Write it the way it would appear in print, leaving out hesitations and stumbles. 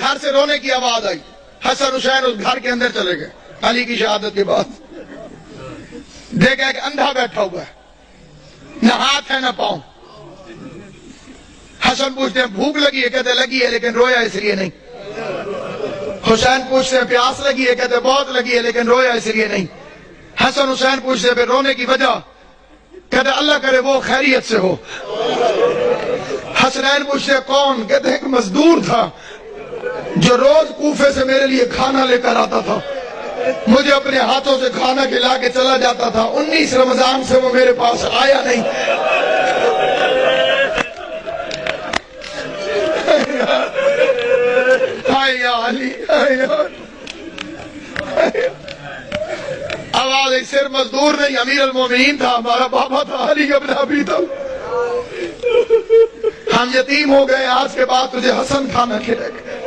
گھر سے رونے کی آواز آئی. حسن حسین اس گھر کے اندر چلے گئے علی کی شہادت کے بعد. دیکھا ایک اندھا بیٹھا ہوا ہے, نہ ہاتھ ہے نہ پاؤں. حسن پوچھتے ہیں بھوک لگی ہے؟ کہتے لگی ہے لیکن رویا اس لیے نہیں. حسین پوچھتے ہیں پیاس لگی ہے؟ کہتے بہت لگی ہے لیکن رویا اس لیے نہیں. حسن حسین پوچھتے ہیں پھر رونے کی وجہ؟ کہتے اللہ کرے وہ خیریت سے ہو. حسنین پوچھتے ہیں کون؟ کہتے ایک مزدور تھا جو روز کوفے سے میرے لیے کھانا لے کر آتا تھا, مجھے اپنے ہاتھوں سے کھانا کھلا کے چلا جاتا تھا. 19 رمضان سے وہ میرے پاس آیا نہیں. یا علی آواز صرف مزدور نہیں, امیر المومنین تھا, ہمارا بابا تھا, علی ابن ابی طالب. ہم یتیم ہو گئے, آج کے بعد تجھے حسن کھانا کھلائے گا.